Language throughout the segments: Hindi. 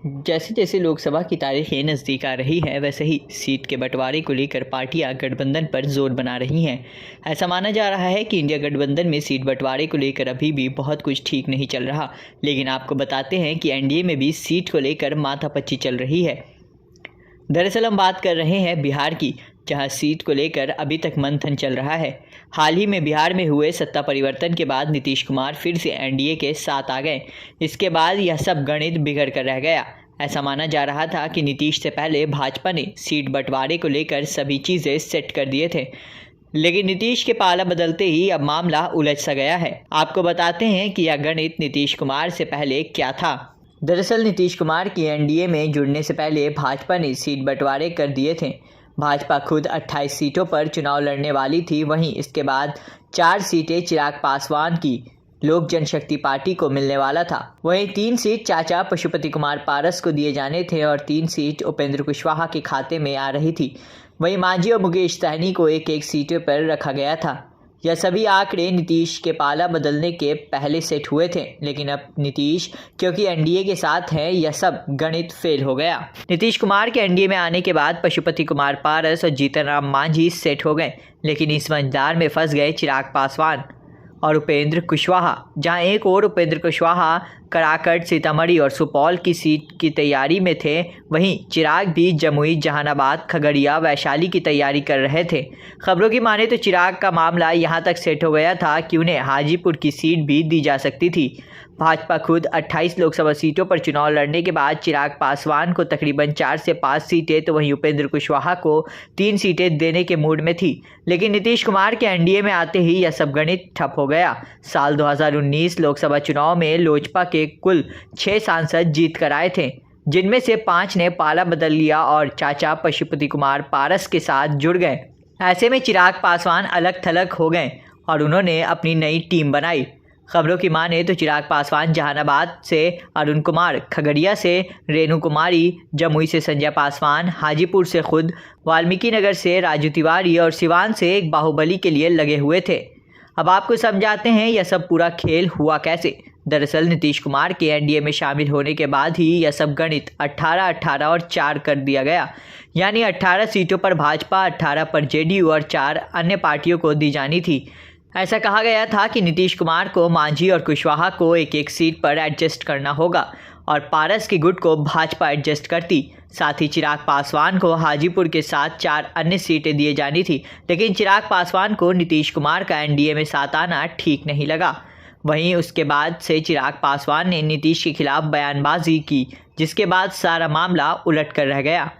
जैसे जैसे लोकसभा की तारीखें नज़दीक आ रही हैं, वैसे ही सीट के बंटवारे को लेकर पार्टियां गठबंधन पर जोर बना रही हैं। ऐसा माना जा रहा है कि इंडिया गठबंधन में सीट बंटवारे को लेकर अभी भी बहुत कुछ ठीक नहीं चल रहा, लेकिन आपको बताते हैं कि एनडीए में भी सीट को लेकर माथापच्ची चल रही है। दरअसल हम बात कर रहे हैं बिहार की, जहां सीट को लेकर अभी तक मंथन चल रहा है। हाल ही में बिहार में हुए सत्ता परिवर्तन के बाद नीतीश कुमार फिर से एनडीए के साथ आ गए। इसके बाद यह सब गणित बिगड़ कर रह गया। ऐसा माना जा रहा था कि नीतीश से पहले भाजपा ने सीट बंटवारे को लेकर सभी चीज़ें सेट कर दिए थे, लेकिन नीतीश के पाला बदलते ही अब मामला उलझ सा गया है। आपको बताते हैं कि यह गणित नीतीश कुमार से पहले क्या था। दरअसल नीतीश कुमार की एनडीए में जुड़ने से पहले भाजपा ने सीट बंटवारे कर दिए थे। भाजपा खुद 28 सीटों पर चुनाव लड़ने वाली थी। वहीं इसके बाद 4 सीटें चिराग पासवान की लोक जनशक्ति पार्टी को मिलने वाला था। वहीं 3 सीट चाचा पशुपति कुमार पारस को दिए जाने थे और 3 सीट उपेंद्र कुशवाहा के खाते में आ रही थी। वहीं मांझी और मुकेश सहनी को एक एक सीटों पर रखा गया था। यह सभी आंकड़े नीतीश के पाला बदलने के पहले सेट हुए थे, लेकिन अब नीतीश क्योंकि एनडीए के साथ है, यह सब गणित फेल हो गया। नीतीश कुमार के एनडीए में आने के बाद पशुपति कुमार पारस और जीतन राम मांझी सेट हो गए, लेकिन इस मंझधार में फंस गए चिराग पासवान और उपेंद्र कुशवाहा। जहां एक और उपेंद्र कुशवाहा कराकट, सीतामढ़ी और सुपौल की सीट की तैयारी में थे, वहीं चिराग भी जमुई, जहानाबाद, खगड़िया, वैशाली की तैयारी कर रहे थे। खबरों की माने तो चिराग का मामला यहां तक सेट हो गया था कि उन्हें हाजीपुर की सीट भी दी जा सकती थी। भाजपा खुद 28 लोकसभा सीटों पर चुनाव लड़ने के बाद चिराग पासवान को तकरीबन 4 से 5 सीटें, तो वहीं उपेंद्र कुशवाहा को 3 सीटें देने के मूड में थी। लेकिन नीतीश कुमार के एनडीए में आते ही यह सब गणित ठप हो गया। साल 2019 लोकसभा चुनाव में लोजपा के कुल 6 सांसद जीत कर आए थे, जिनमें से 5 ने पाला बदल लिया और चाचा पशुपति कुमार पारस के साथ जुड़ गए। ऐसे में चिराग पासवान अलग थलग हो गए और उन्होंने अपनी नई टीम बनाई। खबरों की माने तो चिराग पासवान जहानाबाद से अरुण कुमार, खगड़िया से रेणु कुमारी, जमुई से संजय पासवान, हाजीपुर से खुद, वाल्मीकि नगर से राजू तिवारी और सिवान से एक बाहुबली के लिए लगे हुए थे। अब आपको समझाते हैं यह सब पूरा खेल हुआ कैसे। दरअसल नीतीश कुमार के एनडीए में शामिल होने के बाद ही यह सब गणित 18, 18 और 4 कर दिया गया। यानी 18 सीटों पर भाजपा, 18 पर जेडीयू और 4 अन्य पार्टियों को दी जानी थी। ऐसा कहा गया था कि नीतीश कुमार को मांझी और कुशवाहा को एक एक सीट पर एडजस्ट करना होगा और पारस की गुट को भाजपा एडजस्ट करती। साथ ही चिराग पासवान को हाजीपुर के साथ 4 अन्य सीटें दिए जानी थी। लेकिन चिराग पासवान को नीतीश कुमार का एनडीए में साथ आना ठीक नहीं लगा। वहीं उसके बाद से चिराग पासवान ने नीतीश के खिलाफ बयानबाजी की, जिसके बाद सारा मामला उलट कर रह गया।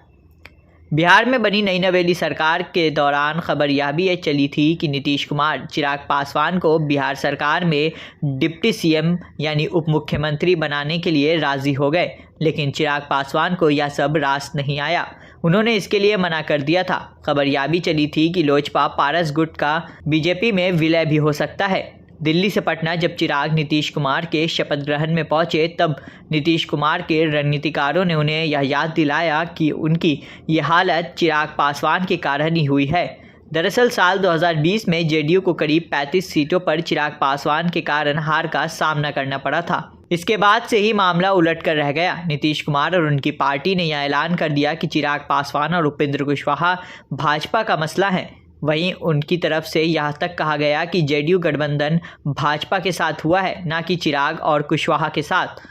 बिहार में बनी नई नवेली सरकार के दौरान खबर यह भी चली थी कि नीतीश कुमार चिराग पासवान को बिहार सरकार में डिप्टी सीएम यानी उप मुख्यमंत्री बनाने के लिए राजी हो गए। लेकिन चिराग पासवान को यह सब रास नहीं आया, उन्होंने इसके लिए मना कर दिया था। खबर यह भी चली थी कि लोजपा पारस गुट का बीजेपी में विलय भी हो सकता है। दिल्ली से पटना जब चिराग नीतीश कुमार के शपथ ग्रहण में पहुंचे, तब नीतीश कुमार के रणनीतिकारों ने उन्हें यह याद दिलाया कि उनकी ये हालत चिराग पासवान के कारण ही हुई है। दरअसल साल 2020 में जेडीयू को करीब 35 सीटों पर चिराग पासवान के कारण हार का सामना करना पड़ा था। इसके बाद से ही मामला उलट कर रह गया। नीतीश कुमार और उनकी पार्टी ने यह ऐलान कर दिया कि चिराग पासवान और उपेंद्र कुशवाहा भाजपा का मसला है। वहीं उनकी तरफ से यह तक कहा गया कि जेडीयू गठबंधन भाजपा के साथ हुआ है, ना कि चिराग और कुशवाहा के साथ।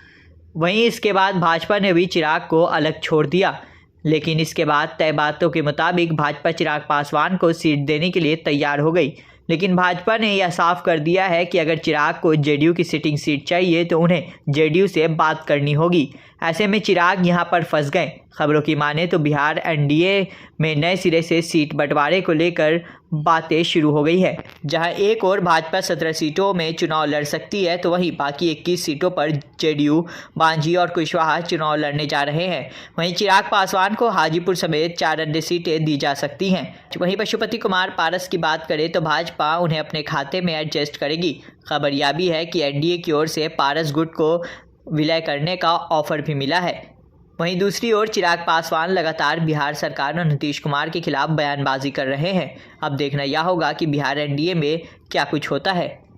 वहीं इसके बाद भाजपा ने भी चिराग को अलग छोड़ दिया, लेकिन इसके बाद तय बातों के मुताबिक भाजपा चिराग पासवान को सीट देने के लिए तैयार हो गई। लेकिन भाजपा ने यह साफ कर दिया है कि अगर चिराग को जेडीयू की सिटिंग सीट चाहिए तो उन्हें जेडीयू से बात करनी होगी। ऐसे में चिराग यहां पर फंस गए। खबरों की माने तो बिहार एनडीए में नए सिरे से सीट बंटवारे को लेकर बातें शुरू हो गई है। जहां एक और भाजपा 17 सीटों में चुनाव लड़ सकती है, तो वहीं बाकी 21 सीटों पर जेडीयू, मांझी और कुशवाहा चुनाव लड़ने जा रहे हैं। वहीं चिराग पासवान को हाजीपुर समेत 4 अन्य सीटें दी जा सकती हैं। वहीं पशुपति कुमार पारस की बात करें तो भाजपा उन्हें अपने खाते में एडजस्ट करेगी। खबर यह भी है कि एनडीए की ओर से पारस गुट को विलय करने का ऑफर भी मिला है। वहीं दूसरी ओर चिराग पासवान लगातार बिहार सरकार और नीतीश कुमार के खिलाफ बयानबाजी कर रहे हैं। अब देखना यह होगा कि बिहार एनडीए में क्या कुछ होता है।